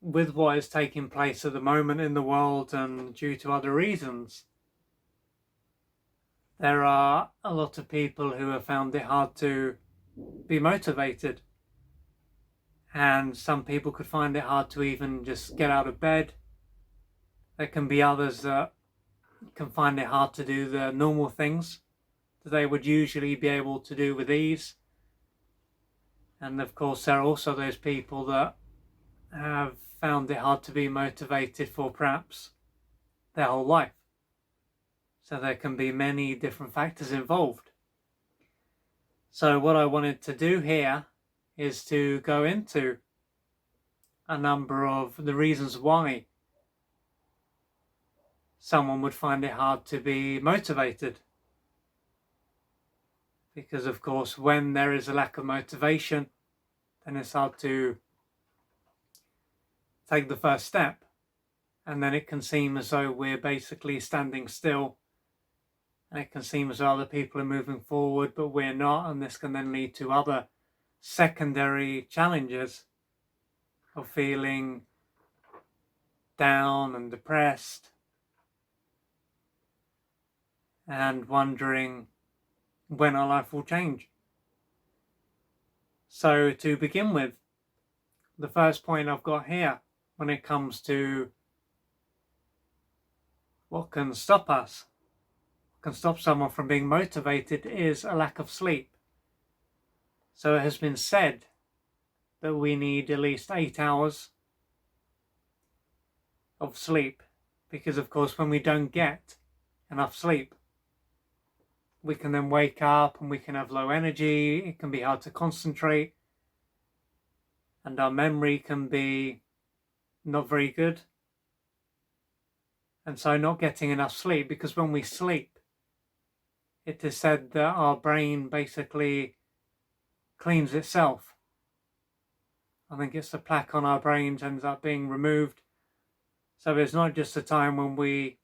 with what is taking place at the moment in the world and due to other reasons, there are a lot of people who have found it hard to be motivated. And some people could find it hard to even just get out of bed. There can be others that can find it hard to do the normal things that they would usually be able to do with ease. And of course, there are also those people that have found it hard to be motivated for perhaps their whole life. So there can be many different factors involved. So what I wanted to do here is to go into a number of the reasons why someone would find it hard to be motivated. Because of course, when there is a lack of motivation, then it's hard to take the first step. And then it can seem as though we're basically standing still. And it can seem as though other people are moving forward, but we're not. And this can then lead to other secondary challenges of feeling down and depressed and wondering when our life will change. So to begin with, the first point I've got here when it comes to what can stop us, what can stop someone from being motivated, is a lack of sleep. So it has been said that we need at least 8 hours of sleep, because of course when we don't get enough sleep, we can then wake up and we can have low energy, it can be hard to concentrate, and our memory can be not very good. And so not getting enough sleep, because when we sleep, it is said that our brain basically cleans itself. I think it's the plaque on our brains ends up being removed. So it's not just a time when we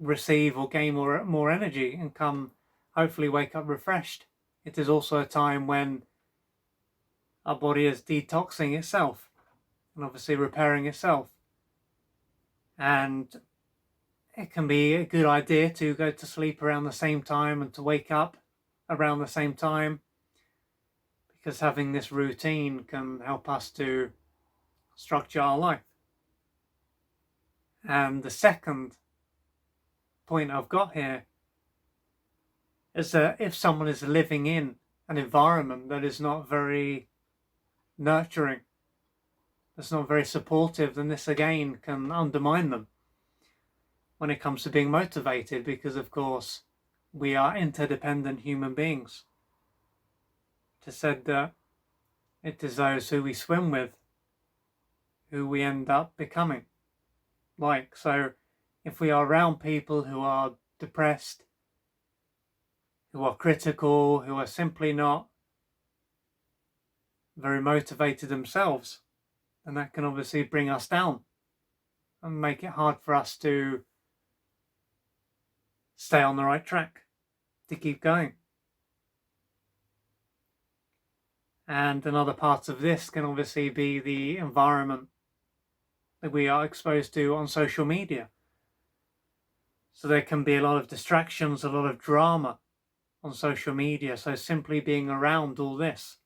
receive or gain more energy and come hopefully wake up refreshed. It is also a time when our body is detoxing itself and obviously repairing itself. And it can be a good idea to go to sleep around the same time and to wake up around the same time, because having this routine can help us to structure our life. And the second point I've got here is that if someone is living in an environment that is not very nurturing, that's not very supportive, then this again can undermine them when it comes to being motivated, because of course we are interdependent human beings. It is said that it is those who we swim with who we end up becoming like. So if we are around people who are depressed, who are critical, who are simply not very motivated themselves, then that can obviously bring us down and make it hard for us to stay on the right track, to keep going. And another part of this can obviously be the environment that we are exposed to on social media. So there can be a lot of distractions, a lot of drama on social media. So simply being around all this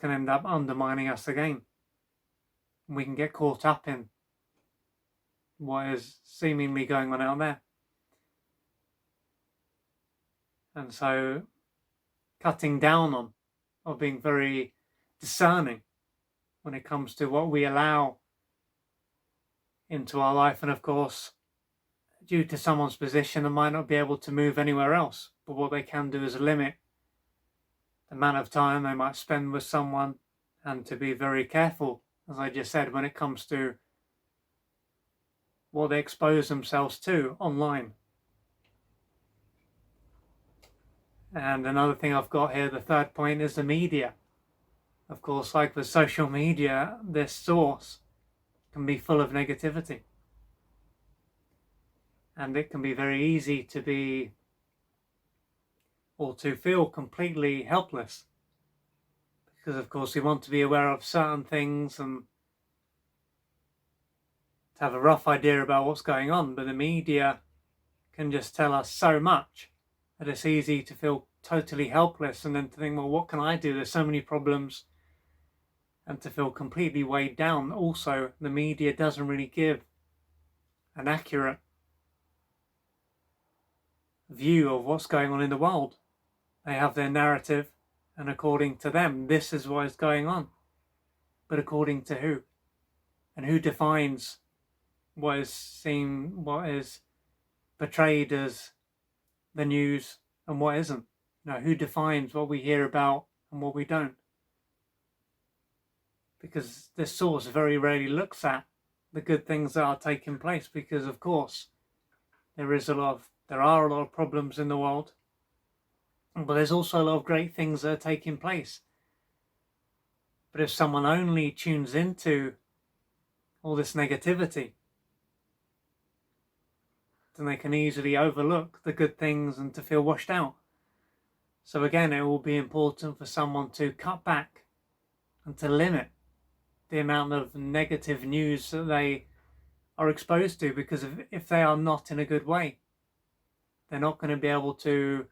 can end up undermining us again. We can get caught up in what is seemingly going on out there. And so cutting down on, or being very discerning when it comes to what we allow into our life. And of course, due to someone's position, they might not be able to move anywhere else, but what they can do is limit the amount of time they might spend with someone, and to be very careful, as I just said, when it comes to what they expose themselves to online. And another thing I've got here, the third point, is the media. Of course, like with social media, this source can be full of negativity. And it can be very easy to be, or to feel completely helpless, because of course we want to be aware of certain things and to have a rough idea about what's going on, but the media can just tell us so much that it's easy to feel totally helpless and then to think, well, what can I do? There's so many problems, and to feel completely weighed down. Also, the media doesn't really give an accurate view of what's going on in the world. They have their narrative, and according to them, this is what is going on. But according to who? And who defines what is portrayed as the news and what isn't? Who defines what we hear about and what we don't? Because this source very rarely looks at the good things that are taking place, because of course there are a lot of problems in the world, but there's also a lot of great things that are taking place. But if someone only tunes into all this negativity, then they can easily overlook the good things and to feel washed out. So again, it will be important for someone to cut back and to limit the amount of negative news that they are exposed to, because if they are not in a good way, they're not going to be able to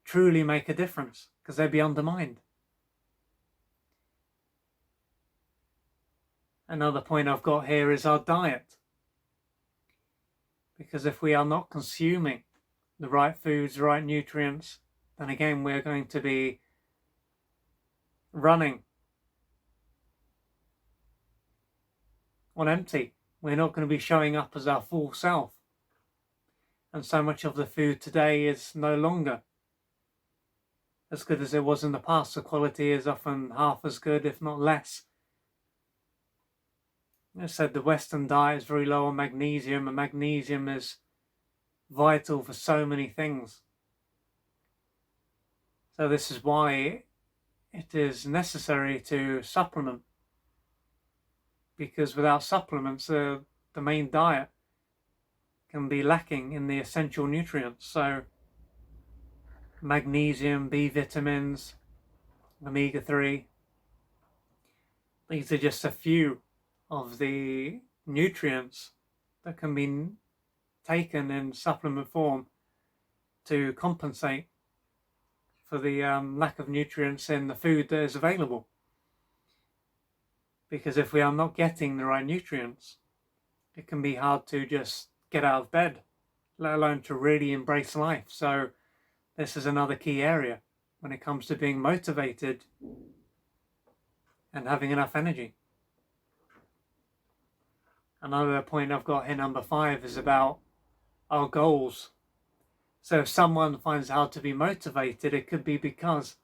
truly make a difference, because they'll be undermined. Another point I've got here is our diet. Because if we are not consuming the right foods, the right nutrients, then again we're going to be running on empty. We're not going to be showing up as our full self. And so much of the food today is no longer as good as it was in the past. The quality is often half as good, if not less. I said the Western diet is very low on magnesium, and magnesium is vital for so many things. So this is why it is necessary to supplement, because without supplements, the main diet can be lacking in the essential nutrients. So magnesium, B vitamins, omega-3, these are just a few of the nutrients that can be taken in supplement form to compensate for the lack of nutrients in the food that is available. Because if we are not getting the right nutrients, it can be hard to just get out of bed, let alone to really embrace life. So this is another key area when it comes to being motivated and having enough energy. Another point I've got here, number 5, is about our goals. So if someone finds it hard to be motivated, it could be because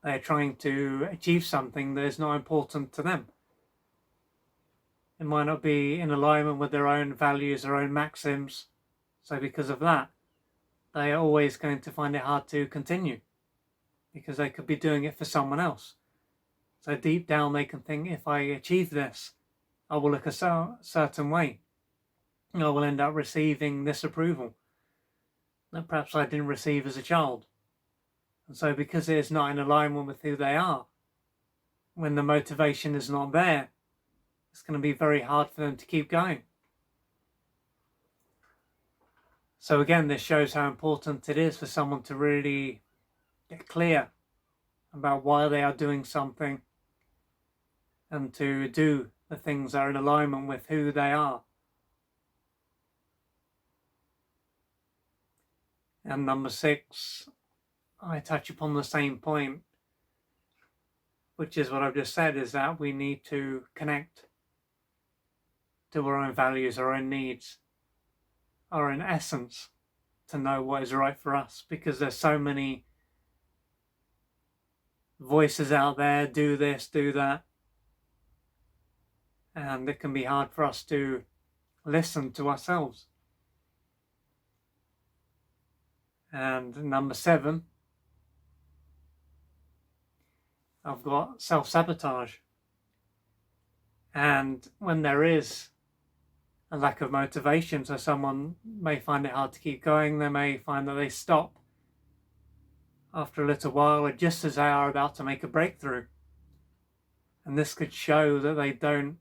they're trying to achieve something that is not important to them. It might not be in alignment with their own values, their own maxims. So because of that, they are always going to find it hard to continue, because they could be doing it for someone else. So deep down they can think, if I achieve this, I will look a certain way. I will end up receiving this approval that perhaps I didn't receive as a child. And so because it is not in alignment with who they are, when the motivation is not there, it's going to be very hard for them to keep going. So again, this shows how important it is for someone to really get clear about why they are doing something and to do the things that are in alignment with who they are. And number 6, I touch upon the same point, which is what I've just said, is that we need to connect to our own values, our own needs, our own essence, to know what is right for us, because there's so many voices out there, do this, do that, and it can be hard for us to listen to ourselves. And number 7, I've got self-sabotage. And when there is a lack of motivation, so someone may find it hard to keep going, they may find that they stop after a little while, or just as they are about to make a breakthrough, And this could show that they don't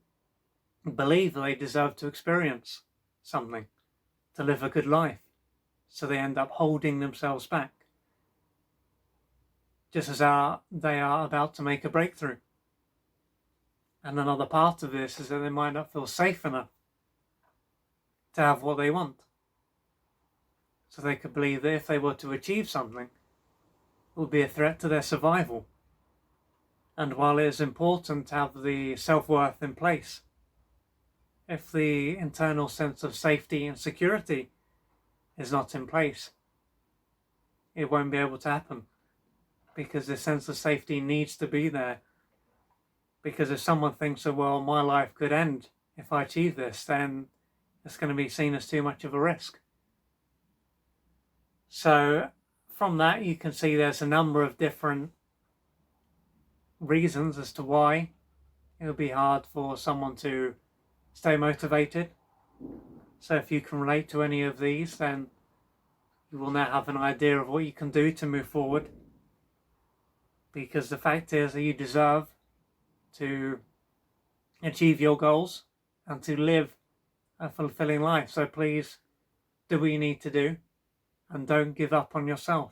believe that they deserve to experience something, to live a good life. So they end up holding themselves back, just as they are about to make a breakthrough. And another part of this is that they might not feel safe enough to have what they want. So they could believe that if they were to achieve something, it would be a threat to their survival. And while it is important to have the self-worth in place, if the internal sense of safety and security is not in place, it won't be able to happen, because the sense of safety needs to be there. Because if someone thinks that, well, my life could end if I achieve this, then it's going to be seen as too much of a risk. So from that, you can see there's a number of different reasons as to why it would be hard for someone to stay motivated. So if you can relate to any of these, then you will now have an idea of what you can do to move forward. Because the fact is that you deserve to achieve your goals and to live a fulfilling life. So please do what you need to do and don't give up on yourself.